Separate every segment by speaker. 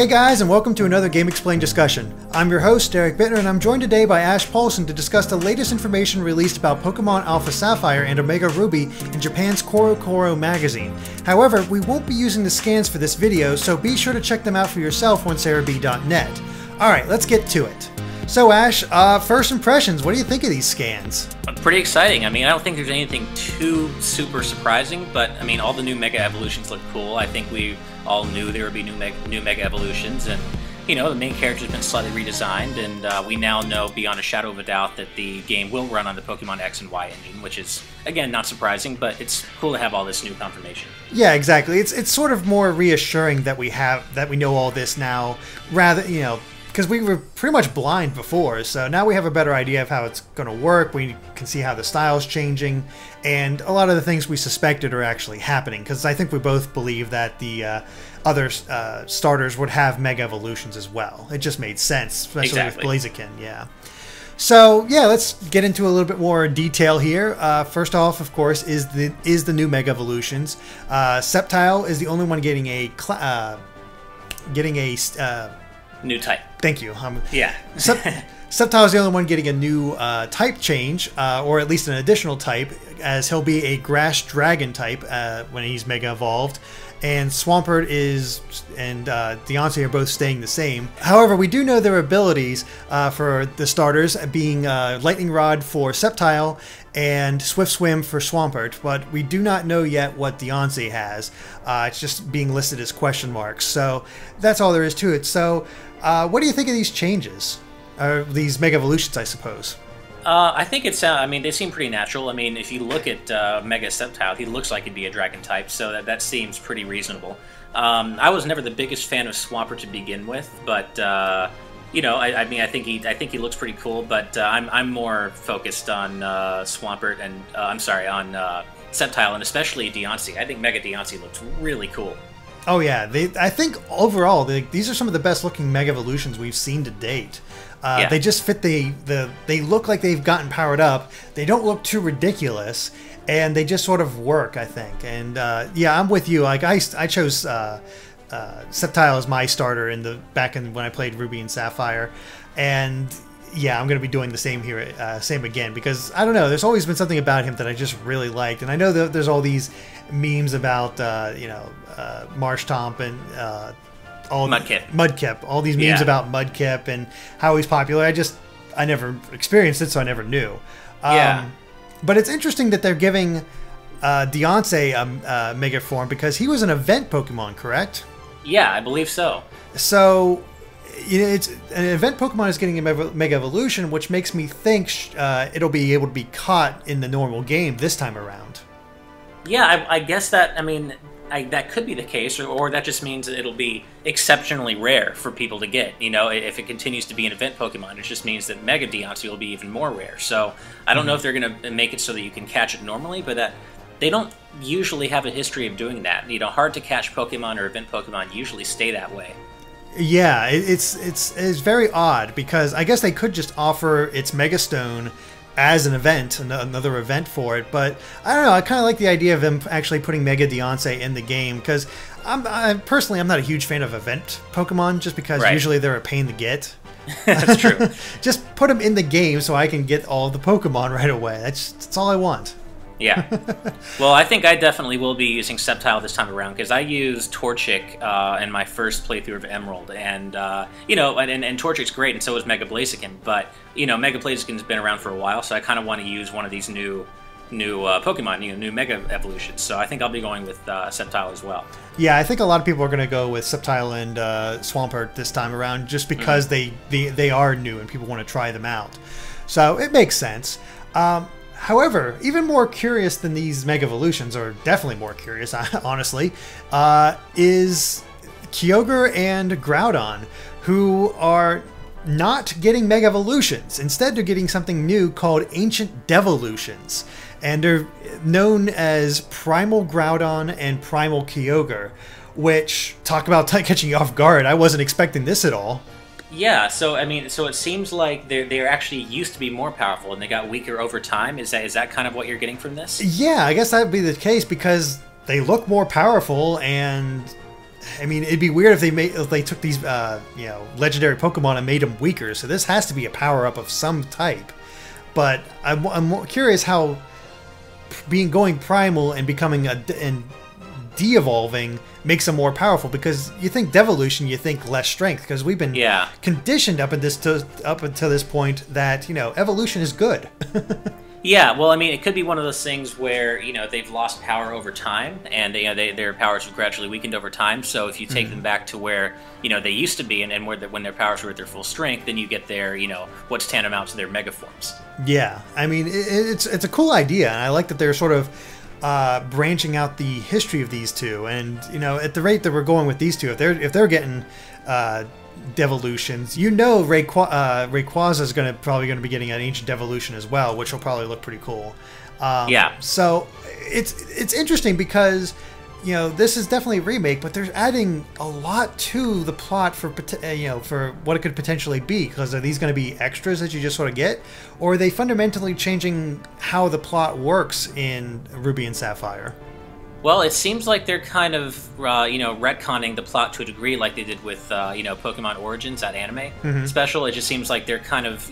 Speaker 1: Hey guys, and welcome to another GameXplain discussion. I'm your host, Derek Bittner, and I'm joined today by Ash Paulson to discuss the latest information released about Pokemon Alpha Sapphire and Omega Ruby in Japan's CoroCoro magazine. However, we won't be using the scans for this video, so be sure to check them out for yourself on sarahb.net. Alright, let's get to it. So Ash, first impressions, what do you think of these scans?
Speaker 2: Pretty exciting. I mean, I don't think there's anything too super surprising, but I mean, all the new Mega Evolutions look cool. I think we all knew there would be new Mega Evolutions, and you know, the main character's been slightly redesigned, and we now know beyond a shadow of a doubt that the game will run on the Pokemon X and Y engine, which is, again, not surprising, but it's cool to have all this new confirmation.
Speaker 1: Yeah, exactly. It's sort of more reassuring that we know all this now, rather, you know, because we were pretty much blind before, so now we have a better idea of how it's going to work. We can see how the style's changing, and a lot of the things we suspected are actually happening, because I think we both believe that the other starters would have Mega Evolutions as well. It just made sense, especially with Blaziken, yeah. So, yeah, let's get into a little bit more detail here. First off, of course, is the new Mega Evolutions. Sceptile is the only one getting a
Speaker 2: new type.
Speaker 1: Thank you.
Speaker 2: Yeah.
Speaker 1: Sceptile is the only one getting a new type change, or at least an additional type, as he'll be a Grass Dragon type when he's Mega Evolved. And Swampert and Diancie are both staying the same. However, we do know their abilities for the starters, being Lightning Rod for Sceptile and Swift Swim for Swampert, but we do not know yet what Diancie has. It's just being listed as question marks, so that's all there is to it. So, what do you think of these changes? These Mega Evolutions, I suppose.
Speaker 2: I think it's, I mean, they seem pretty natural. I mean, if you look at Mega Sceptile, he looks like he'd be a dragon type, so that seems pretty reasonable. I was never the biggest fan of Swampert to begin with, but, you know, I mean, I think he looks pretty cool, but I'm more focused on Swampert and, I'm sorry, on Sceptile, and especially Diancie. I think Mega Diancie looks really cool.
Speaker 1: Oh yeah, I think overall these are some of the best looking Mega Evolutions we've seen to date. Yeah. They just fit they look like they've gotten powered up. They don't look too ridiculous, and they just sort of work, I think. And yeah, I'm with you. Like I chose Sceptile as my starter back when I played Ruby and Sapphire, and yeah, I'm going to be doing the same here, same again, because I don't know. There's always been something about him that I just really liked, and I know that there's all these memes about you know, Marsh Tomp and Mudkip, all these memes about Mudkip and how he's popular. I never experienced it, so I never knew.
Speaker 2: Yeah.
Speaker 1: But it's interesting that they're giving Diancie a Mega form, because he was an event Pokemon, correct?
Speaker 2: Yeah, I believe so.
Speaker 1: So, you know, it's an event Pokemon is getting a Mega Evolution, which makes me think it'll be able to be caught in the normal game this time around.
Speaker 2: Yeah, I guess that, I mean, that could be the case, or that just means that it'll be exceptionally rare for people to get. You know, if it continues to be an event Pokemon, it just means that Mega Diancie will be even more rare. So I don't know if they're going to make it so that you can catch it normally, but that they don't usually have a history of doing that. You know, hard to catch Pokemon or event Pokemon usually stay that way.
Speaker 1: Yeah, it's very odd, because I guess they could just offer its Mega Stone as an event, another event for it, but I don't know, I kind of like the idea of them actually putting Mega Diancie in the game, because personally, I'm not a huge fan of event Pokemon, just because usually they're a pain to get.
Speaker 2: That's true.
Speaker 1: Just put them in the game so I can get all the Pokemon right away. That's all I want.
Speaker 2: Yeah. Well, I think I definitely will be using Sceptile this time around, because I used Torchic in my first playthrough of Emerald, and you know, and Torchic's great, and so is Mega Blaziken. But you know, Mega Blaziken's been around for a while, so I kind of want to use one of these new Pokemon, new Mega Evolutions. So I think I'll be going with Sceptile as well.
Speaker 1: Yeah, I think a lot of people are going to go with Sceptile and Swampert this time around, just because they are new and people want to try them out. So it makes sense. However, even more curious than these Mega Evolutions, or definitely more curious, honestly, is Kyogre and Groudon, who are not getting Mega Evolutions. Instead, they're getting something new called Ancient Devolutions, and they're known as Primal Groudon and Primal Kyogre, which, talk about catching you off guard, I wasn't expecting this at all.
Speaker 2: Yeah, so I mean, so it seems like they're actually used to be more powerful, and they got weaker over time. Is that kind of what you're getting from this?
Speaker 1: Yeah, I guess that would be the case, because they look more powerful, and I mean, it'd be weird if they took these legendary Pokemon and made them weaker. So this has to be a power up of some type. But I'm curious how going primal and becoming and de-evolving makes them more powerful, because you think devolution, you think less strength, because we've been conditioned up until this point that evolution is good.
Speaker 2: Yeah, well, I mean, it could be one of those things where they've lost power over time, and their powers have gradually weakened over time. So if you take them back to where they used to be, and when their powers were at their full strength, then you get their what's tantamount to their mega forms. Yeah,
Speaker 1: I mean, it's a cool idea, and I like that they're sort of branching out the history of these two. And at the rate that we're going with these two, if they're getting devolutions, Rayquaza is probably going to be getting an Ancient Devolution as well, which will probably look pretty cool. So it's interesting because this is definitely a remake, but they're adding a lot to the plot for what it could potentially be. Because are these going to be extras that you just sort of get, or are they fundamentally changing how the plot works in Ruby and Sapphire?
Speaker 2: Well, it seems like they're kind of, retconning the plot to a degree, like they did with, Pokemon Origins, that anime special. It just seems like they're kind of,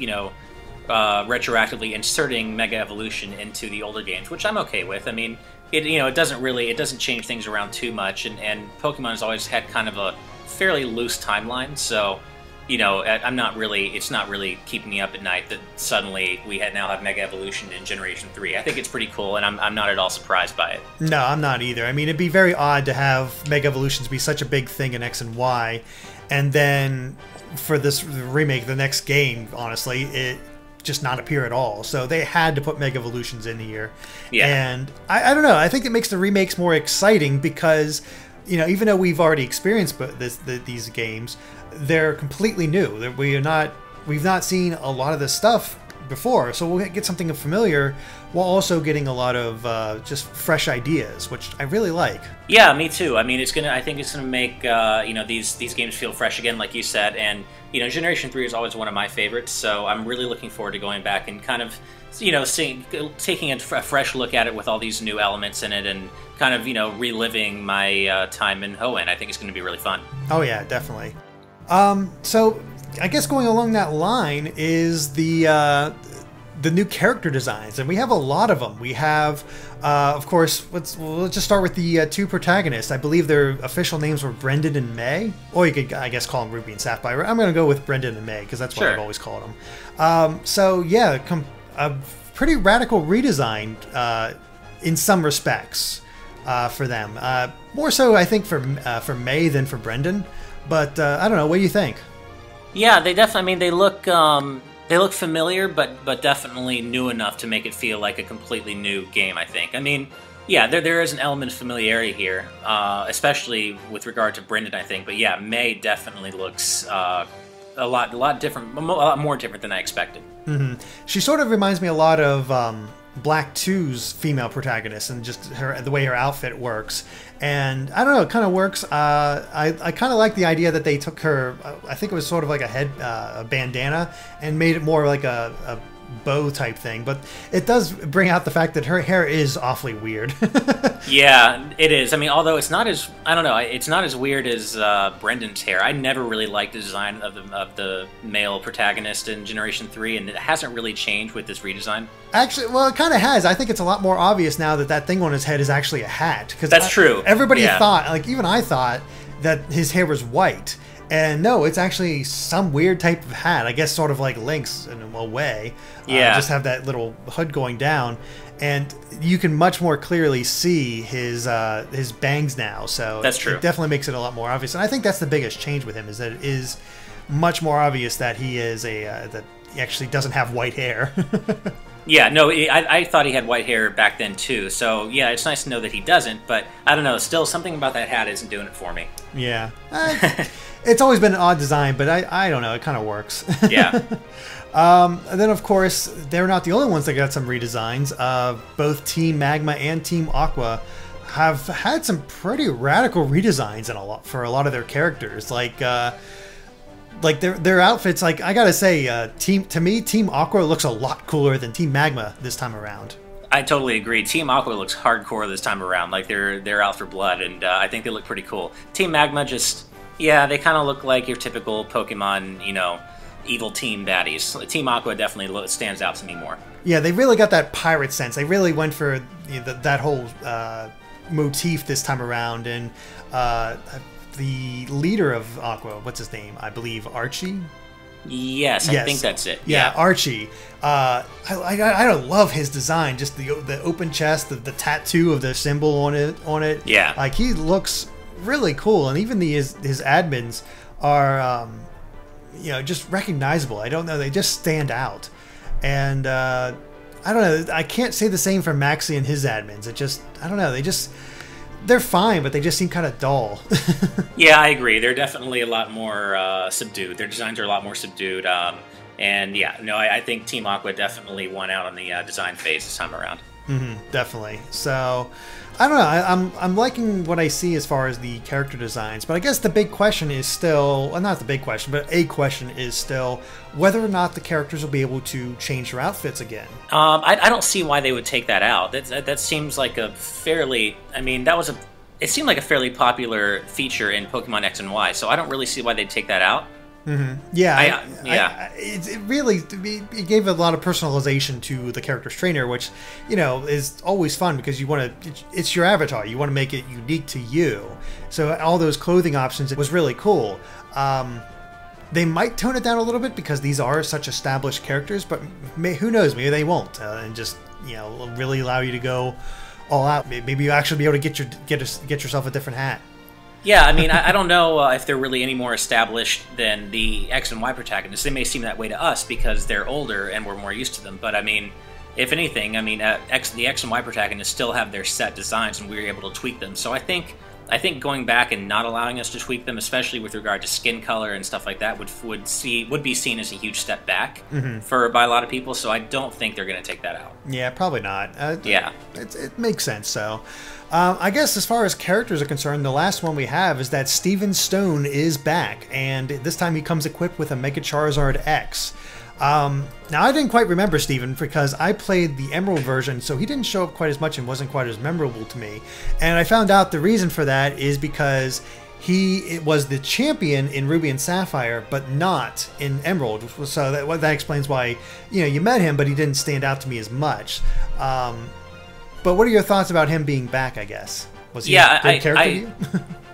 Speaker 2: retroactively inserting Mega Evolution into the older games, which I'm okay with. I mean, it doesn't change things around too much, and Pokemon has always had kind of a fairly loose timeline, so it's not really keeping me up at night that suddenly we now have Mega Evolution in Generation 3. I think it's pretty cool, and I'm not at all surprised by it.
Speaker 1: No, I'm not either. I mean, it'd be very odd to have Mega Evolutions be such a big thing in X and Y, and then for this remake, the next game, honestly, it just not appear at all. So they had to put Mega Evolutions in here. Yeah. And I don't know. I think it makes the remakes more exciting because, even though we've already experienced these games, they're completely new. We've not seen a lot of this stuff before, so we'll get something familiar while also getting a lot of just fresh ideas, which I really like.
Speaker 2: Yeah, me too. I mean, I think it's gonna make these games feel fresh again, like you said, and Generation 3 is always one of my favorites, so I'm really looking forward to going back and kind of taking a fresh look at it with all these new elements in it, and kind of reliving my time in Hoenn. I think it's going to be really fun.
Speaker 1: Oh yeah, definitely. So I guess going along that line is the new character designs, and we have a lot of them. We have, of course, let's just start with the two protagonists. I believe their official names were Brendan and May, or you could, I guess, call them Ruby and Sapphire. I'm going to go with Brendan and May because that's what I've always called them. So yeah, a pretty radical redesign in some respects for them. More so, I think, for May than for Brendan. But I don't know. What do you think?
Speaker 2: Yeah, they definitely. I mean, they look familiar, but definitely new enough to make it feel like a completely new game. I think. I mean, yeah, there is an element of familiarity here, especially with regard to Brendan, I think. But yeah, May definitely looks a lot different, a lot more different than I expected. Mm-hmm.
Speaker 1: She sort of reminds me a lot of Black 2's female protagonist, and just the way her outfit works. And I don't know, it kind of works. I kind of like the idea that they took her, I think it was sort of like a bandana, and made it more like a bow type thing. But it does bring out the fact that her hair is awfully weird.
Speaker 2: Yeah, it is. I mean, although it's not as, I don't know, it's not as weird as Brendan's hair. I never really liked the design of the male protagonist in Generation 3, and it hasn't really changed with this redesign.
Speaker 1: Actually, well, it kind of has. I think it's a lot more obvious now that thing on his head is actually a hat.
Speaker 2: That's true.
Speaker 1: Everybody thought, like even I thought, that his hair was white. And no, it's actually some weird type of hat. I guess sort of like Link's in a way. Yeah. Just have that little hood going down. And you can much more clearly see his bangs now. So
Speaker 2: that's true.
Speaker 1: It definitely makes it a lot more obvious. And I think that's the biggest change with him, is that it is much more obvious that he is that he actually doesn't have white hair.
Speaker 2: Yeah, no, I thought he had white hair back then too. So yeah, it's nice to know that he doesn't. But I don't know, still something about that hat isn't doing it for me.
Speaker 1: Yeah. It's always been an odd design, but I don't know, it kind of works.
Speaker 2: Yeah.
Speaker 1: And then, of course, they're not the only ones that got some redesigns. Both Team Magma and Team Aqua have had some pretty radical redesigns for a lot of their characters. Like their outfits. Like, I gotta say, Team Aqua looks a lot cooler than Team Magma this time around.
Speaker 2: I totally agree. Team Aqua looks hardcore this time around. Like they're out for blood, and I think they look pretty cool. Team Magma just, yeah, they kind of look like your typical Pokemon, you know, evil team baddies. Team Aqua definitely stands out to me more.
Speaker 1: Yeah, they really got that pirate sense. They really went for that whole motif this time around, and the leader of Aqua, what's his name? I believe Archie.
Speaker 2: Yes, I think that's it.
Speaker 1: Yeah, Archie. I don't love his design. Just the open chest, the tattoo of the symbol on it.
Speaker 2: Yeah,
Speaker 1: like he looks really cool, and even his admins are just recognizable. I don't know, they just stand out, and I don't know. I can't say the same for Maxie and his admins. I don't know. They're fine, but they just seem kind of dull.
Speaker 2: Yeah, I agree. They're definitely a lot more subdued. Their designs are a lot more subdued. And yeah, no, I think Team Aqua definitely won out on the design phase this time around.
Speaker 1: Definitely. So, I don't know. I'm liking what I see as far as the character designs, but I guess the big question is still, well, not the big question, but a question is still whether or not the characters will be able to change their outfits again.
Speaker 2: I don't see why they would take that out. That seems like a fairly, I mean, it seemed like a fairly popular feature in Pokemon X and Y, so I don't really see why they'd take that out.
Speaker 1: Yeah, it really gave a lot of personalization to the character's trainer, which is always fun because it's your avatar. You want to make it unique to you. So all those clothing options, it was really cool. They might tone it down a little bit because these are such established characters, but who knows? Maybe they won't, and just really allow you to go all out. Maybe you'll actually be able to get yourself a different hat.
Speaker 2: Yeah, I mean, I don't know if they're really any more established than the X and Y protagonists. They may seem that way to us because they're older and we're more used to them. But I mean, if anything, I mean, the X and Y protagonists still have their set designs, and we were able to tweak them. So I think going back and not allowing us to tweak them, especially with regard to skin color and stuff like that, would be seen as a huge step back by a lot of people. So I don't think they're going to take that out.
Speaker 1: Yeah, probably not.
Speaker 2: Yeah,
Speaker 1: it makes sense. So. I guess as far as characters are concerned, the last one we have is that Steven Stone is back, and this time he comes equipped with a Mega Charizard X. Now, I didn't quite remember Steven because I played the Emerald version, so he didn't show up quite as much and wasn't quite as memorable to me. And I found out the reason for that is because he was the champion in Ruby and Sapphire, but not in Emerald. So that explains why you met him, but he didn't stand out to me as much. But what are your thoughts about him being back, I guess? Was he a good character to you?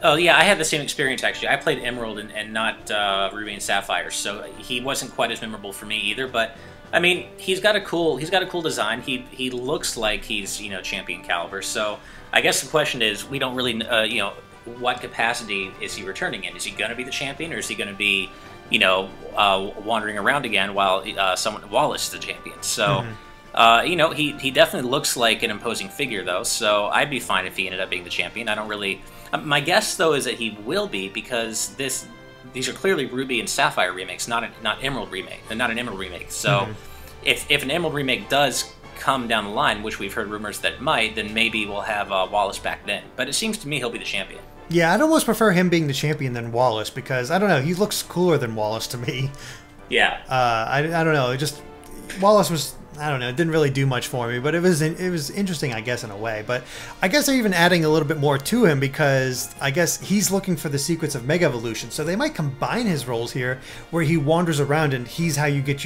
Speaker 2: Oh, yeah, I had the same experience, actually. I played Emerald and not Ruby and Sapphire, so he wasn't quite as memorable for me either. But, I mean, he's got a cool design. He looks like he's, champion caliber. So I guess the question is, we don't really, what capacity is he returning in? Is he going to be the champion, or is he going to be, wandering around again while Wallace is the champion? So... he definitely looks like an imposing figure, though, so I'd be fine if he ended up being the champion. I don't really... my guess, though, is that he will be, because these are clearly Ruby and Sapphire remakes, not Emerald remake, not an Emerald remake. So if an Emerald remake does come down the line, which we've heard rumors that it might, then maybe we'll have Wallace back then. But it seems to me he'll be the champion.
Speaker 1: Yeah, I'd almost prefer him being the champion than Wallace, because, I don't know, he looks cooler than Wallace to me.
Speaker 2: Yeah.
Speaker 1: I don't know, Wallace was... I don't know, it didn't really do much for me, but it was interesting, I guess, in a way. But I guess they're even adding a little bit more to him because I guess he's looking for the secrets of Mega Evolution. So they might combine his roles here where he wanders around and he's how you get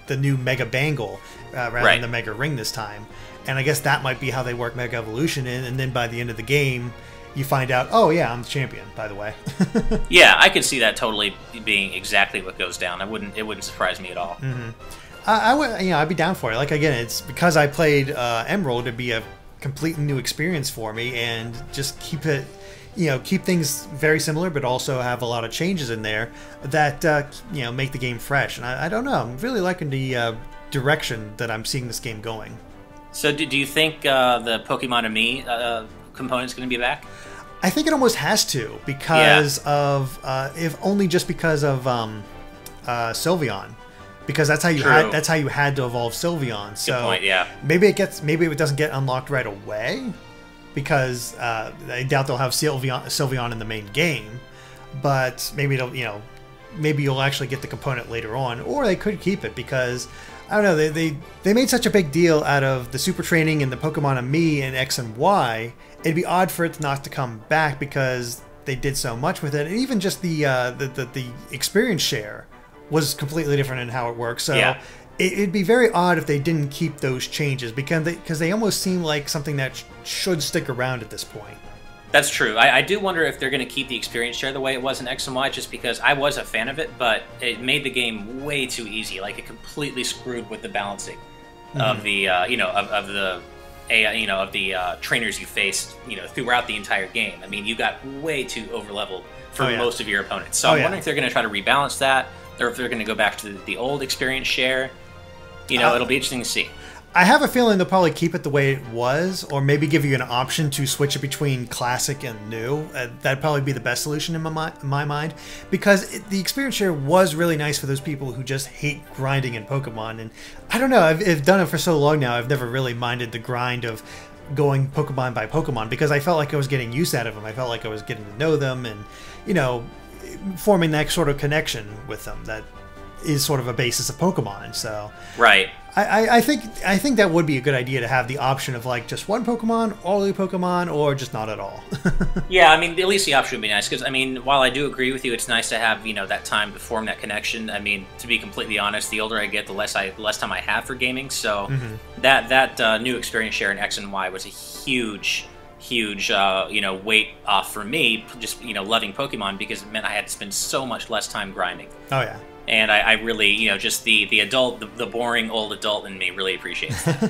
Speaker 1: the new Mega Bangle rather than the Mega Ring this time. And I guess that might be how they work Mega Evolution in, and then by the end of the game, you find out, oh yeah, I'm the champion, by the way.
Speaker 2: Yeah, I could see that totally being exactly what goes down. It wouldn't surprise me at all.
Speaker 1: I'd be down for it. Like, again, it's because I played Emerald, it'd be a completely new experience for me, and just keep things very similar, but also have a lot of changes in there that make the game fresh. And I don't know, I'm really liking the direction that I'm seeing this game going.
Speaker 2: So, do you think the Pokemon Me component's going to be back?
Speaker 1: I think it almost has to because of, if only just because of Sylveon. Because that's how you had to evolve Sylveon. So
Speaker 2: good point, yeah.
Speaker 1: Maybe it doesn't get unlocked right away, because I doubt they'll have Sylveon in the main game. But maybe it'll maybe you'll actually get the component later on, or they could keep it because I don't know, they made such a big deal out of the super training and the Pokemon and Me and X and Y. It'd be odd for it not to come back because they did so much with it, and even just the experience share was completely different in how it works. So
Speaker 2: yeah.
Speaker 1: It'd be very odd if they didn't keep those changes because they almost seem like something that should stick around at this point.
Speaker 2: That's true. I do wonder if they're going to keep the experience share the way it was in X and Y, just because I was a fan of it, but it made the game way too easy. Like, it completely screwed with the balancing of the trainers you faced, throughout the entire game. I mean, you got way too overleveled for most of your opponents. So I'm wondering if they're going to try to rebalance that, or if they're going to go back to the old experience share. It'll be interesting to see.
Speaker 1: I have a feeling they'll probably keep it the way it was, or maybe give you an option to switch it between classic and new. That'd probably be the best solution in my mind, because the experience share was really nice for those people who just hate grinding in Pokemon. And I don't know, I've done it for so long now, I've never really minded the grind of going Pokemon by Pokemon, because I felt like I was getting use out of them. I felt like I was getting to know them and, forming that sort of connection with them that is sort of a basis of Pokemon. So
Speaker 2: right.
Speaker 1: I think that would be a good idea to have the option of like just one Pokemon, all the Pokemon, or just not at all.
Speaker 2: Yeah, I mean, at least the option would be nice, because I mean, while I do agree with you, it's nice to have that time to form that connection. I mean, to be completely honest, the older I get, the less time I have for gaming. So that new experience share in X and Y was a huge weight off for me. Just loving Pokemon, because it meant I had to spend so much less time grinding.
Speaker 1: Oh yeah.
Speaker 2: And I really, just the adult, the boring old adult in me really appreciates it.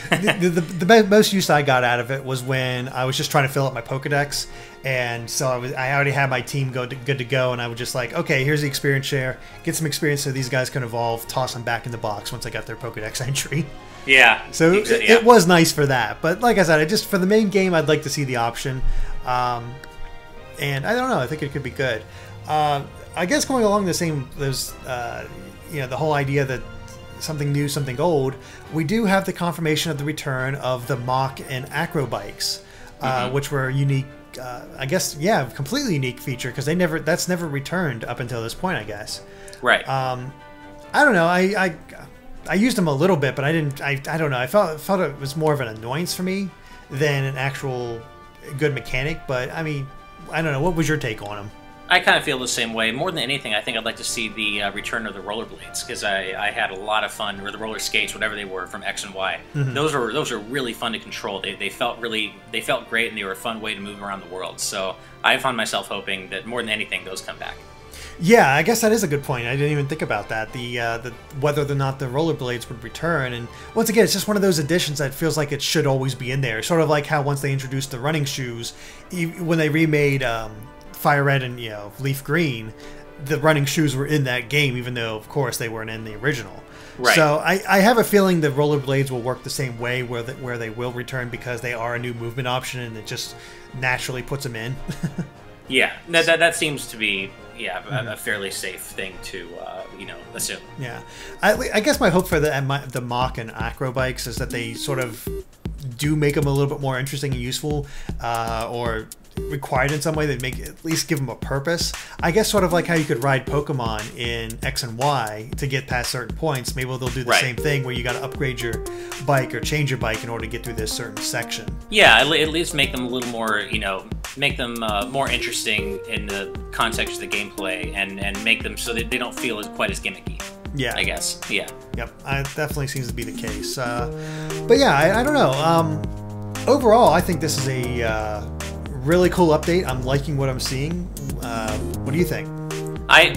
Speaker 1: the most use I got out of it was when I was just trying to fill up my Pokedex, and so I already had my team good to go, and I was just like, okay, here's the experience share, get some experience so these guys can evolve, toss them back in the box once I got their Pokedex entry.
Speaker 2: Yeah.
Speaker 1: So it was nice for that, but like I said, for the main game, I'd like to see the option, and I don't know, I think it could be good. I guess going along the same, the whole idea that something new, something old, we do have the confirmation of the return of the Mach and Acro bikes, which were unique. I guess, completely unique feature, because that's never returned up until this point, I guess.
Speaker 2: Right.
Speaker 1: I don't know. I used them a little bit, but I didn't. I don't know. I felt it was more of an annoyance for me than an actual good mechanic. But I mean, I don't know. What was your take on them?
Speaker 2: I kind of feel the same way. More than anything, I think I'd like to see the return of the rollerblades, because I had a lot of fun, or the roller skates, whatever they were, from X and Y. Those are really fun to control. They felt great, and they were a fun way to move around the world. So I found myself hoping that more than anything, those come back.
Speaker 1: Yeah, I guess that is a good point. I didn't even think about that. The whether or not the rollerblades would return, and once again, it's just one of those additions that feels like it should always be in there. Sort of like how once they introduced the running shoes, when they remade Fire Red and Leaf Green, the running shoes were in that game, even though of course they weren't in the original. Right. So I have a feeling the rollerblades will work the same way, where they will return, because they are a new movement option, and it just naturally puts them in.
Speaker 2: Yeah, that seems to be a fairly safe thing to assume.
Speaker 1: Yeah, I guess my hope for the Mach and Acro bikes is that they sort of do make them a little bit more interesting and useful, or required in some way. That at least give them a purpose. I guess sort of like how you could ride Pokemon in X and Y to get past certain points. Maybe they'll do the same thing, where you got to upgrade your bike or change your bike in order to get through this certain section. Yeah,
Speaker 2: at least make them a little more, make them more interesting in the context of the gameplay, and make them so that they don't feel quite as gimmicky. Yeah, I guess. Yeah.
Speaker 1: Yep. It definitely seems to be the case. But yeah, I don't know. Overall, I think this is a really cool update. I'm liking what I'm seeing. What do you think?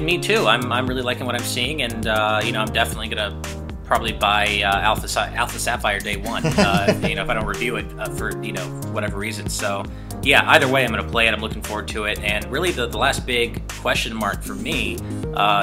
Speaker 2: Me too. I'm really liking what I'm seeing, and I'm definitely gonna probably buy Alpha Sapphire day one. If I don't review it for whatever reason. So yeah, either way, I'm gonna play it. I'm looking forward to it. And really, the last big question mark for me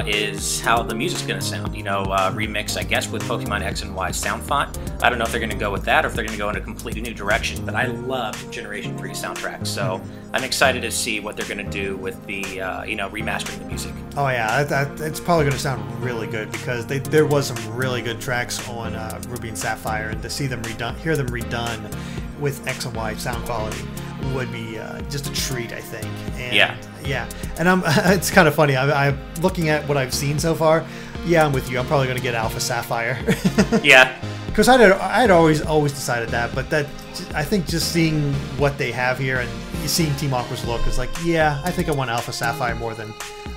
Speaker 2: is how the music's gonna sound. Remix, I guess, with Pokemon X and Y sound font. I don't know if they're gonna go with that, or if they're gonna go in a completely new direction. But I love Generation 3 soundtracks, so I'm excited to see what they're gonna do with the remastering the music.
Speaker 1: Oh yeah, it's probably gonna sound really good, because there was some really good tracks on Ruby and Sapphire, and to see them hear them redone with X and Y sound quality would be just a treat, I think. And,
Speaker 2: yeah.
Speaker 1: Yeah. And it's kind of funny. I'm looking at what I've seen so far. Yeah, I'm with you. I'm probably going to get Alpha Sapphire.
Speaker 2: Yeah.
Speaker 1: Because I'd always decided that, but I think just seeing what they have here and seeing Team Aqua's look is like, yeah, I think I want Alpha Sapphire more than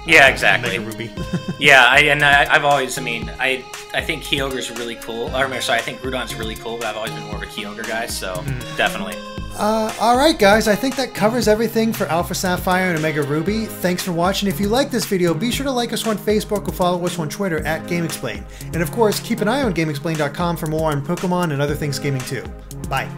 Speaker 2: exactly.
Speaker 1: Mega Ruby.
Speaker 2: Yeah, I've always, I think Kyogre's really cool. I think Groudon's really cool, but I've always been more of a Kyogre guy, so definitely.
Speaker 1: Alright guys, I think that covers everything for Alpha Sapphire and Omega Ruby. Thanks for watching. If you like this video, be sure to like us on Facebook or follow us on Twitter at GameXplain. And of course, keep an eye on GameXplain.com for more on Pokemon and other things gaming too. Bye.